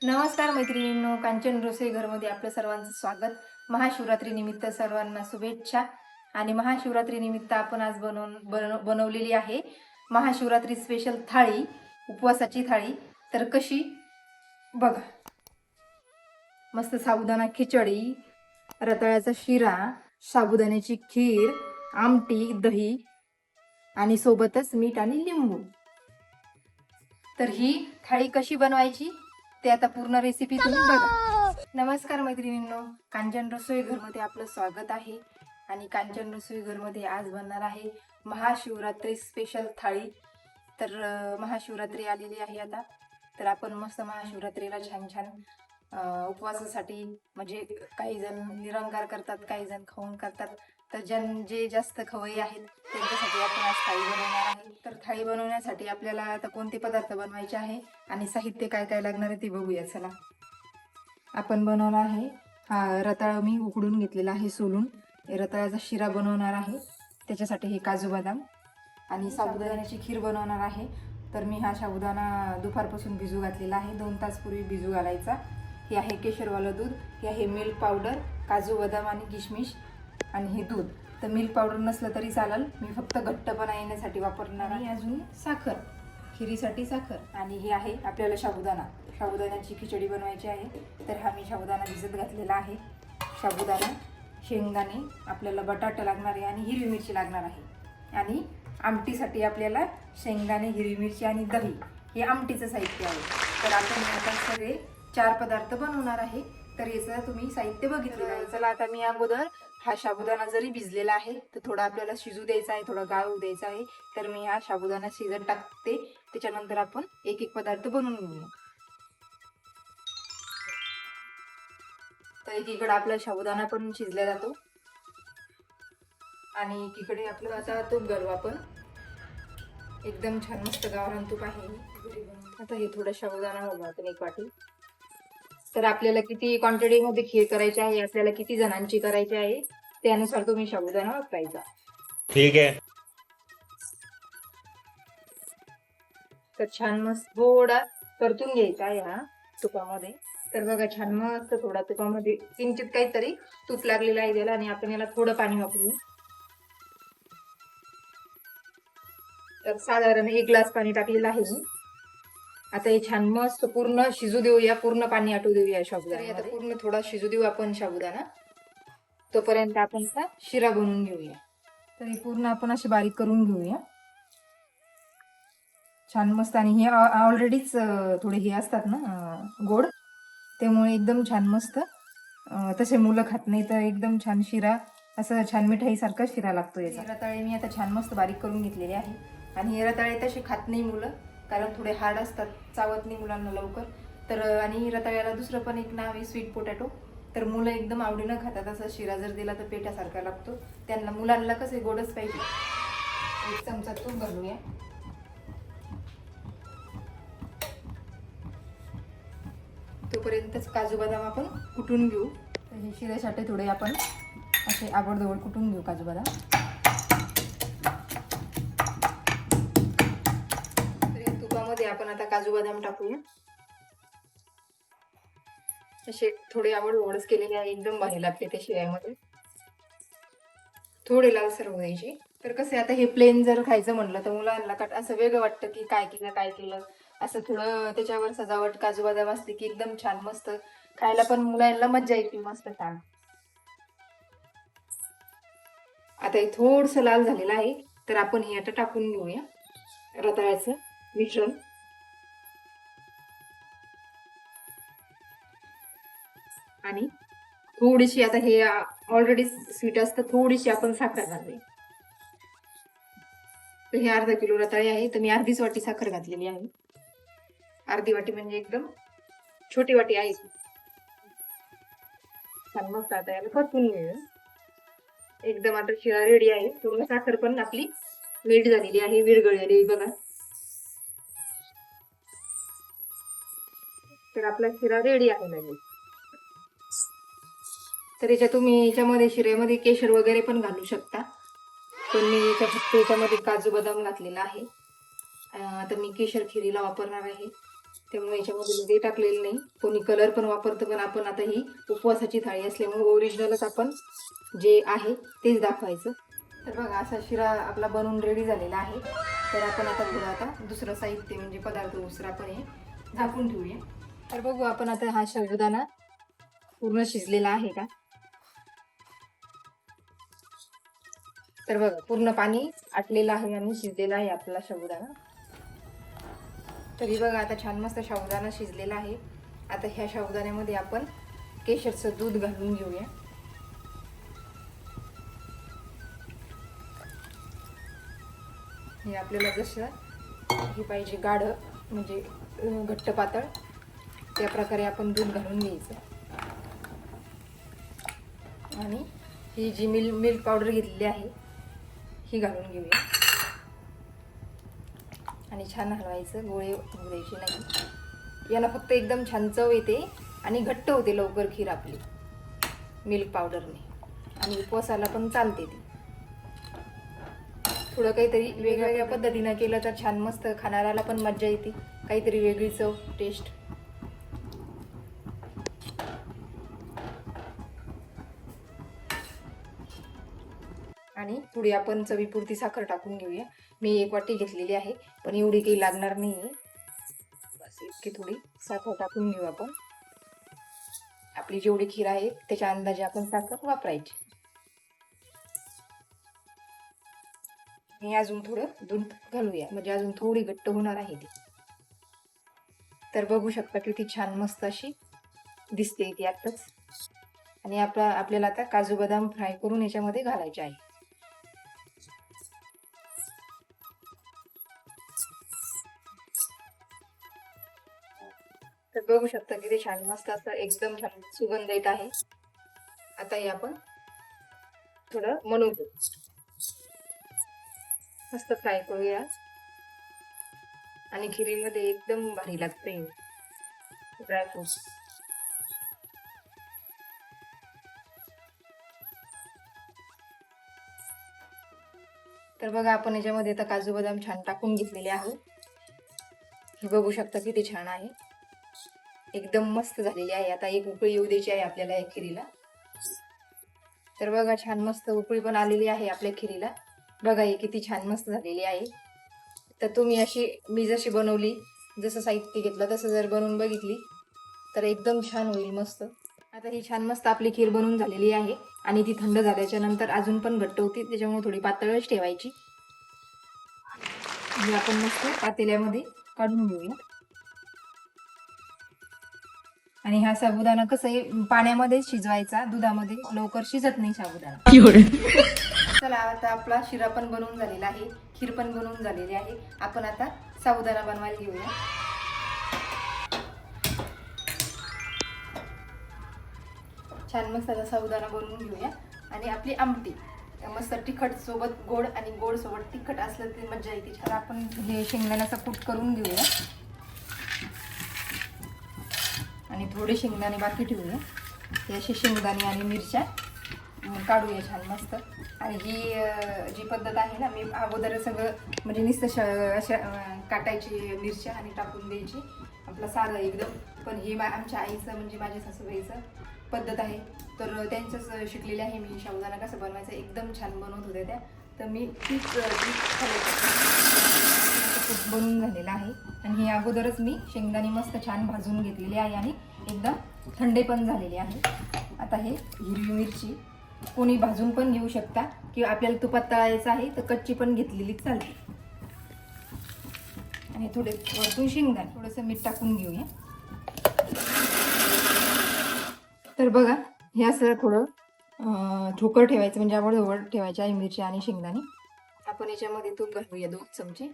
नमस्कार मैत्रिणींनो, कांचन रोसे घरमध्ये आपलं सर्वांचं स्वागत. महाशिवरात्री निमित्त सर्वांना शुभेच्छा. आणि महाशिवरात्री निमित्त आपण आज बनवलेली आहे महाशिवरात्री स्पेशल थाळी, उपवासाची थाळी. तर कशी बघा. मस्त साबुदाणा खिचडी, रताळ्याचा शिरा, साबुदाण्याची खीर, आमटी, दही आणि सोबतच मीठ आणि लिंबू. तर ही थाळी कशी बनवायची ते आता पूर्ण रेसिपी तुम्ही बघा. नमस्कार मैत्रिणींनो, कांचन रसोई घरमध्ये आपलं स्वागत आहे. आणि कांचन रसोई घरमध्ये आज बनणार आहे महाशिवरात्री स्पेशल थाळी. तर महाशिवरात्री आलेली आहे आता, तर आपण मस्त महाशिवरात्रीला छान छान उपवासासाठी, म्हणजे काही जण निरंकार करतात, काही जण खाऊन करतात. तर जे जास्त खवय्ये आहेत त्यांच्यासाठी आपण आज थाळी बनवणार आहे. तर थाळी बनवण्यासाठी आपल्याला आता कोणते पदार्थ बनवायचे आहे आणि साहित्य काय काय लागणार आहे ते बघूया. चला, आपण बनवला आहे हा रताळा, मी उकडून घेतलेला आहे सोलून. रताळ्याचा शिरा बनवणार आहे, त्याच्यासाठी हे काजू बदाम आणि साबुदाण्याची खीर बनवणार आहे. तर मी हा साबुदाणा दुपारपासून भिजू घातलेला आहे, 2 तास पूर्वी भिजू घालायचा. हे आहे केशरवालं दूध, हे आहे मिल्क पावडर, काजू बदाम आणि किशमिश आणि हे दूध. तर मिल्क पावडर नसलं तरी चालेल, मी फक्त घट्टपणा येण्यासाठी वापरणार आहे. अजून साखर, खिरीसाठी साखर. आणि हे आहे आपल्याला साबुदाण्याची खिचडी बनवायची आहे. तर हा मी साबुदाणा भिजत घातलेला आहे. साबुदाणा, शेंगदाणे, आपल्याला बटाटा लागणार आहे आणि हिरवी मिरची लागणार आहे. आणि आमटीसाठी आपल्याला शेंगदाणे, हिरवी मिरची आणि दही हे आमटीचं साहित्य आहे. तर आपण आता सगळे 4 पदार्थ बनवणार आहे. तर याचं तुम्ही साहित्य बघितलेलं आहे. चला, आता मी अगोदर हा साबुदाणा जरी भिजलेला आहे तर थोडा आपल्याला शिजू द्यायचा आहे, थोडा गाळ होऊ द्यायचा आहे. तर मी हा साबुदाणा शिजत टाकते, त्याच्यानंतर आपण एक एक पदार्थ बनवून घेऊया. तर एकीकडे आपला साबुदाणा पण शिजला जातो आणि एकीकडे आपलं आता तूप घालू आपण. एकदम छान मस्त गावरान तूप आहे. आता हे थोडा साबुदाणा घालू आपण, 1 वाटी. तर आपल्याला किती क्वांटिटीमध्ये खीर करायची आहे, आपल्याला किती जणांची करायची आहे त्यानुसार तुम्ही साबुदाणा वापरायचा. ठीक आहे. तर छान मस्त थोडा परतून घ्यायचा आहे हा तुपामध्ये. तर बघा, छान मस्त थोडा तुपामध्ये किंचित काहीतरी तूप लागलेलं आहे त्याला. आणि आपण याला थोडं पाणी वापरू. तर साधारण 1 ग्लास पाणी टाकलेलं आहे मी. आता हे छान मस्त पूर्ण शिजू देऊया, पूर्ण पाणी आटू देऊया साबुदाणा. आता पूर्ण थोडा शिजू देऊ आपण साबुदाणा. तोपर्यंत आपण आता शिरा बनवून घेऊया. तर हे पूर्ण आपण असे बारीक करून घेऊया छान मस्त. आणि हे ऑलरेडीच थोडे हे असतात ना गोड, त्यामुळे एकदम छान मस्त. तसे मुलं खात नाही, तर एकदम छान शिरा, असं छान मिठाईसारखा शिरा लागतो याचा. रताळे मी आता छान मस्त बारीक करून घेतलेले आहे. आणि हे रताळे तसे खात नाही मुलं, कारण थोडे हार्ड असतात, चावत नाही मुलांना लवकर. तर आणि रताळ्याला दुसरं पण एक नाव आहे स्वीट पोटॅटो. तर मुलं एकदम आवडीनं खातात. असा शिरा जर दिला तर पेठासारखा लागतो त्यांना. मुलांना कसे गोडच पाहिजे. 1 चमचा तूप घालूया. तोपर्यंतच काजू बदाम आपण कुटून घेऊ. तर हे शिऱ्यासाठी थोडे आपण असे आबडधोबड कुटून घेऊ काजू बदाम. तर या तुपामध्ये आपण आता काजू बदाम टाकूया. असे थोडे आबडधोबडच केलेले आहे, एकदम भारी लागते ते शिऱ्यामध्ये. थोडे लालसर होऊ द्यायचे. तर कसं आता हे प्लेन जर खायचं म्हटलं तर मुलांना असं वेगळं वाटतं की काय केलं. असं थोडं त्याच्यावर सजावट काजू बदाम असते की एकदम छान मस्त खायला पण मुलांना मज्जा येते मस्त छान. आता हे थोडंसं लाल झालेलं आहे, तर आपण हे आता टाकून घेऊया रताळ्याचं मिश्रण. आणि थोडीशी, आता हे ऑलरेडी स्वीट असतं, थोडीशी आपण साखर घालूया. तर हे अर्धा किलो रताळे आहे, तर मी अर्धीच वाटी साखर घातलेली आहे. अर्धी वाटी म्हणजे एकदम छोटी वाटी आहे. छान मस्त आता याला परतून घेऊया. एकदम आता शिरा रेडी आहे. पूर्ण साखर पण आपली मेल्ट झालेली आहे, विरघळलेली बघा. तर आपला शिरा रेडी आहे लगेच. तर याच्यामध्ये शिऱ्यामध्ये केशर वगैरे पण घालू शकता, पण मी याच्यामध्ये काजू बदाम घातलेला आहे. आता मी केशर खिरीला वापरणार आहे. त्यामुळे याच्यामध्ये ते टाकलेलं नाही. कोणी कलर पण वापरतं, पण आपण आता ही उपवासाची थाळी असल्यामुळे ओरिजिनलच आपण जे आहे तेच दाखवायचं. तर बघा असा शिरा आपला बनवून रेडी झालेला आहे. तर आपण आता थोडं आता दुसरं साहित्य म्हणजे पदार्थ दुसरा आपण हे झाकून ठेवूया. तर बघू आपण आता हा साबुदाणा पूर्ण शिजलेला आहे का. तर बघा पूर्ण पाणी आटलेलं आहे आणि शिजलेला आहे आपला साबुदाणा. तरी बघा आता छान मस्त साबुदाणा शिजलेला आहे. आता ह्या साबुदाण्यामध्ये आपण केशरचं दूध घालून घेऊया. हे आपल्याला जसं हे पाहिजे गाढ म्हणजे घट्ट पातळ त्या प्रकारे आपण दूध घालून घ्यायचं. आणि ही जी मिल्क पावडर घेतलेली आहे ही घालून घेऊया आणि छान हलवायचं. गोळे होऊ द्यायचे नाही. याला फक्त एकदम छान चव येते आणि घट्ट होते लवकर खीर आपली मिल्क पावडरने, आणि उपवासाला पण चालते ती. थोडं काहीतरी वेगवेगळ्या पद्धतीनं केलं तर छान मस्त खाणाऱ्याला पण मज्जा येते, काहीतरी वेगळी चव टेस्ट. आणि थोडी आपण चवीपुरती साखर टाकून घेऊया. मी 1 वाटी घेतलेली आहे, पण एवढी काही लागणार नाही आहे. बस इतकी थोडी साखर टाकून घेऊ आपण. आपली जेवढी खीर आहे त्याच्या अंदाजे आपण साखर वापरायची. आणि अजून थोडं दूध घालूया म्हणजे अजून थोडी घट्ट होणार आहे ती. तर बघू शकता किती छान मस्त अशी दिसते ती आत्ताच. आणि आपल्याला आता काजू बदाम फ्राय करून याच्यामध्ये घालायचे आहे. तर बघू शकता किती छान मस्त असं एकदम छान सुगंध येत आहे. आता हे आपण थोडं बनवू मस्त फ्राय करूया. आणि खिरीमध्ये एकदम भारी लागते ड्रायफ्रूट्स. तर बघा आपण याच्यामध्ये आता काजू बदाम छान टाकून घेतलेले आहे. हे बघू शकता किती छान आहे, एकदम मस्त झालेली आहे. आता एक उकळी येऊ द्यायची आहे आपल्याला या खिरीला. तर बघा छान मस्त उकळी पण आलेली आहे आपल्या खिरीला. बघा हे किती छान मस्त झालेली आहे. तर तुम्ही मी जशी बनवली, जसं साहित्य घेतलं तसं जर बनवून बघितली तर एकदम छान होईल मस्त. आता ही छान मस्त आपली खीर बनवून झालेली आहे आणि ती थंड झाल्याच्या नंतर अजून पण घट्ट होती, त्याच्यामुळे थोडी पातळच ठेवायची. ही आपण मस्त पातेल्यामध्ये काढून घेऊया. आणि हा साबुदाणा कसं आहे पाण्यामध्ये शिजवायचा, दुधामध्ये लवकर शिजत नाही साबुदाणा. चला आता आपला शिरा पण बनवून झालेला आहे, खीर पण बनवून झालेली आहे. आपण आता साबुदाणा बनवायला घेऊया. छान मस्त आता साबुदाणा बनवून घेऊया. आणि आपली आमटी मस्त तिखट सोबत गोड आणि गोड सोबत तिखट असलं तर मज्जा येते छान. आपण हे शेंगदाण्याचा कूट करून घेऊया आणि थोडे शेंगदाणे बाकी ठेवूया. हे असे शेंगदाणे आणि मिरच्या काढूया छान मस्त. आणि ही जी पद्धत आहे ना, मी अगोदर सगळं म्हणजे नुसतं अशा काटायची मिरच्या आणि टाकून द्यायची आपलं साधं एकदम. पण हे आमच्या आईचं म्हणजे माझ्या सासूबाईचं पद्धत आहे, तर त्यांचंच शिकलेले आहे मी. साबुदाणा कसं बनवायचं एकदम छान बनवत होत्या त्या, तर मी तीच बनवून झालेलं आहे. आणि हे अगोदरच मी शेंगदाणे मस्त छान भाजून घेतलेले आहे आणि एकदम थंडे पण झालेले आहे. आता हे हिरवी मिरची कोणी भाजून पण घेऊ शकता किंवा आपल्याला तुपात तळायचं आहे तर कच्ची पण घेतलेली चालते. आणि थोडे वरतून शेंगदाणे थोडंसं मीठ टाकून घेऊया. तर बघा हे असं थोडं ठोकर ठेवायचं म्हणजे आवड ठेवायची आहे मिरची आणि शेंगदाणे. आपण याच्यामध्ये तूप घालूया 2 चमचे.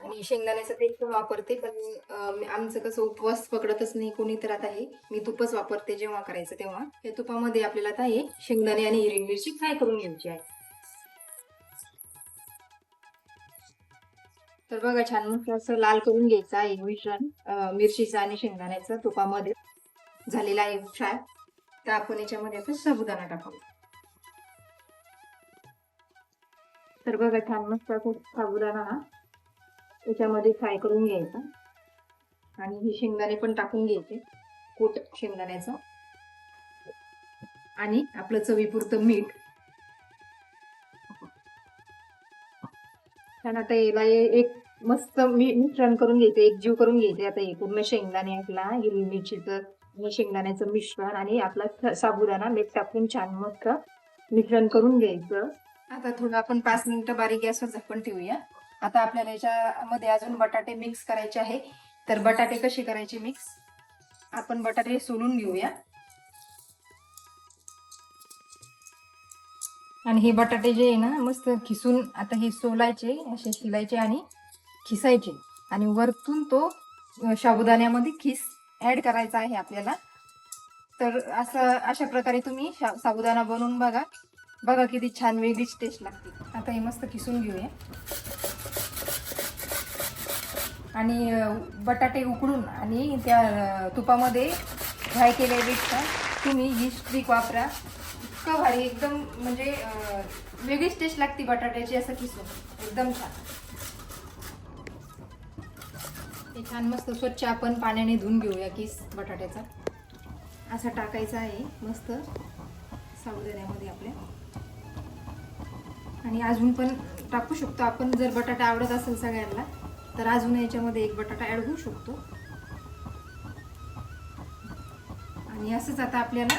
आणि शेंगदाण्याचं तेल पण वापरते, पण आमचं कसं उपवास पकडतच नाही कोणी, तर आता हे मी तुपच वापरते जेव्हा करायचं तेव्हा. हे तुपामध्ये आपल्याला आता हे शेंगदाणे आणि हिरवी मिरची फ्राय करून घ्यायची आहे. तर बघा छान मस्त असं लाल करून घ्यायचं आहे मिश्रण मिरचीचं आणि शेंगदाण्याचं तुपामध्ये झालेलं आहे फ्राय. तर आपण याच्यामध्ये आता साबुदाणा टाकू. तर बघा छान मस्त साबुदाणा हा याच्यामध्ये फ्राय करून घ्यायचा आणि हे शेंगदाणे पण टाकून घ्यायचे, कोट शेंगदाण्याचं, आणि आपलं चवीपुरतं मीठ. छान आता याला एक मस्त मिश्रण करून घ्यायचं, एकजीव करून घ्यायचे. आता हे पूर्ण शेंगदाणे, आपला हिरवी मिरचीचं शेंगदाण्याचं मिश्रण आणि आपला साबुदाणा मीठ टाकून छान मस्त मिश्रण करून घ्यायचं. आता थोडं आपण 5 मिनिटं बारीक गॅसवर झाकण ठेवूया. आता आपल्याला याच्यामध्ये अजून बटाटे मिक्स करायचे आहे. तर बटाटे कसे करायचे मिक्स, आपण बटाटे सोलून घेऊया. आणि हे बटाटे जे आहे ना मस्त खिसून आता हे सोलायचे, असे शिलायचे आणि खिसायचे, आणि वरतून तो साबुदाण्यामध्ये खिस ऍड करायचा आहे आपल्याला. तर अशा प्रकारे तुम्ही साबुदाणा बनवून बघा, बघा किती छान वेगळीच टेस्ट लागते. आता हे मस्त खिसून घेऊया आणि बटाटे उकडून आणि त्या तुपामध्ये फ्राय केलेले तुम्ही ही स्टिक वापरा, इतकं भारी, एकदम म्हणजे वेगळीच टेस्ट लागते बटाट्याची असं किसून, एकदम छान. हे छान मस्त स्वच्छ आपण पाण्याने धुवून घेऊया किस बटाट्याचा. असा टाकायचा आहे मस्त साबुदाण्यामध्ये आपल्या, आणि अजून पण टाकू शकतो आपण, जर बटाटा आवडत असेल सगळ्यांना तर अजून याच्यामध्ये एक बटाटा ऍड होऊ शकतो. आणि असंच आता आपल्याला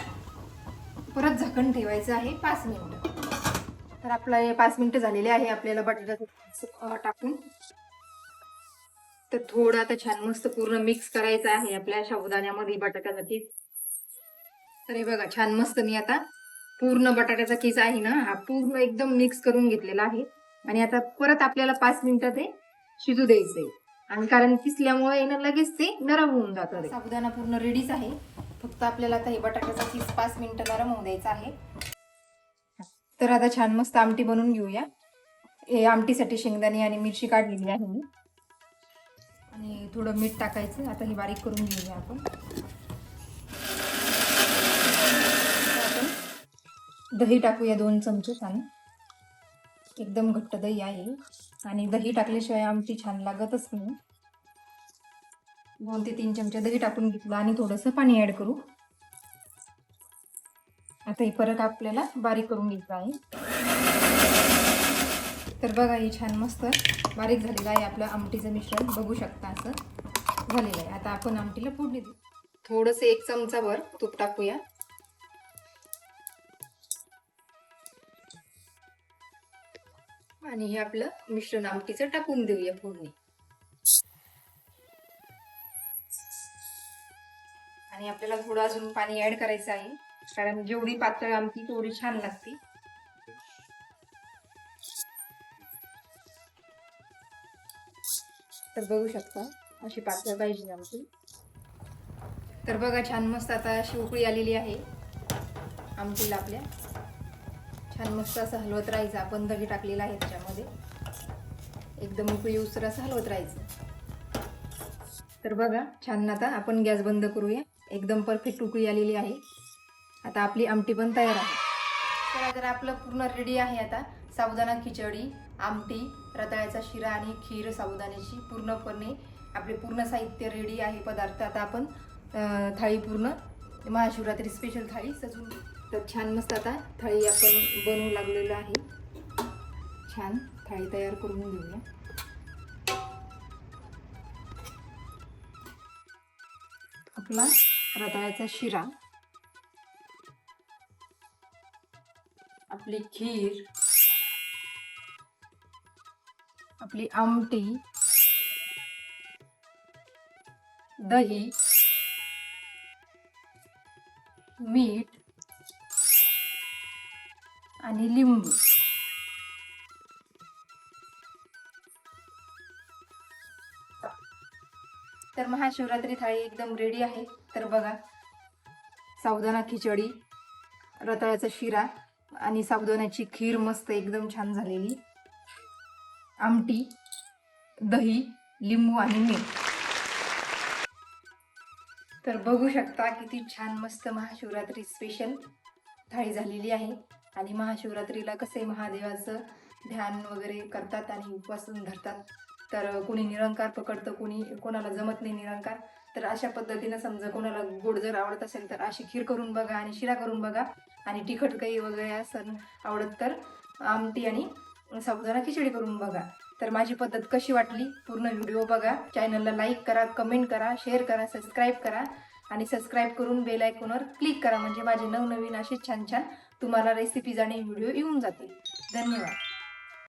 परत झाकण ठेवायचं आहे 5 मिनिटं. तर आपला 5 मिनिटं झालेले आहे आपल्याला बटाटा टाकून. तर थोडं आता छान मस्त पूर्ण मिक्स करायचं आहे आपल्या साबुदाण्यामध्ये बटाट्याचा किस. तर हे बघा छान मस्त मी आता पूर्ण बटाट्याचा किस आहे ना हा पूर्ण एकदम मिक्स करून घेतलेला आहे. आणि आता परत आपल्याला 5 मिनिटं ते शिजू द्यायचंय, आणि कारण किसल्यामुळे ना लगेच ते नरम होऊन जातं. साबुदाणा पूर्ण रेडीच आहे, फक्त आपल्याला आता हे बटाट्याचा किस 5 मिनिटं नरम होऊ द्यायचा आहे. तर आता छान मस्त आमटी बनवून घेऊया. हे आमटीसाठी शेंगदाणे आणि मिरची काढलेली आहे मी, आणि थोडं मीठ टाकायचं. आता हे बारीक करून घेऊया आपण. दही टाकूया 2 चमचे, छान एकदम घट्ट दही आहे, आणि दही टाकल्याशिवाय आमटी छान लागतच नाही. 2 ते 3 चमचे दही टाकून घेतलं आणि थोडंसं पाणी ऍड करू. आता हे परत आपल्याला बारीक करून घ्यायचं आहे. तर बघा हे छान मस्त बारीक झालेलं आहे आपलं आमटीचं मिश्रण, बघू शकता असं झालेलं आहे. आता आपण आमटीला फोडणी देऊ. थोडंसं 1 चमचाभर तूप टाकूया, आणि हे आपलं मिश्रण आमटीचं टाकून देऊया फोडणी. आणि आपल्याला थोडं अजून पाणी ऍड करायचं आहे, कारण जेवढी पातळ आमटी तेवढी छान लागते. तर बघू शकता अशी पातळ पाहिजे आमटी. तर बघा छान मस्त आता अशी उकळी आलेली आहे आमटीला आपल्या. छान मस्त असं हलवत राहायचं, आपण दही टाकलेलं आहे त्याच्यामध्ये, एकदम उकळी उसर असं हलवत राहायचं. तर बघा छान आता आपण गॅस बंद करूया, एकदम परफेक्ट उकळी आलेली आहे. आता आपली आमटी पण तयार आहे. तर आपलं पूर्ण रेडी आहे. आता साबुदाणा खिचडी, आमटी, रताळ्याचा शिरा आणि खीर साबुदाण्याची पूर्णपणे आपले पूर्ण साहित्य रेडी आहे पदार्थ. आता आपण थाळी पूर्ण महाशिवरात्री स्पेशल थाळी सजवून. तर छान मस्त आता थाळी आपण बनवू लागलेलं आहे. छान थाळी तयार करून घेऊया. आपला रताळ्याचा शिरा, आपली खीर, आपली आमटी, दही, मीठ आणि लिंबू. तर महाशिवरात्री थाळी एकदम रेडी आहे. तर बघा साबुदाणा खिचडी, रताळ्याचा शिरा आणि साबुदाण्याची खीर मस्त एकदम छान झालेली, आमटी, दही, लिंबू आणि मीठ. तर बघू शकता किती छान मस्त महाशिवरात्री स्पेशल थाळी झालेली आहे. आणि महाशिवरात्रीला कसे महादेवाचं ध्यान वगैरे करतात आणि उपवास धरतात. तर कोणी निरंकार पकडतं, कोणाला जमत नाही निरंकार. तर अशा पद्धतीनं समजा कोणाला गोड जर आवडत असेल तर अशी खीर करून बघा आणि शिरा करून बघा. आणि तिखट काही वगैरे असं आवडत तर आमटी आणि साबुदाणा खिचडी करून बघा. तर माझी पद्धत कशी वाटली पूर्ण व्हिडिओ बघा. चॅनलला लाईक करा, कमेंट करा, शेअर करा, सबस्क्राईब करा आणि सबस्क्राईब करून बेल आयकॉनवर क्लिक करा म्हणजे माझे नवनवीन असे छान छान तुम्हाला रेसिपीज आणि व्हिडिओ येऊन जातील. धन्यवाद.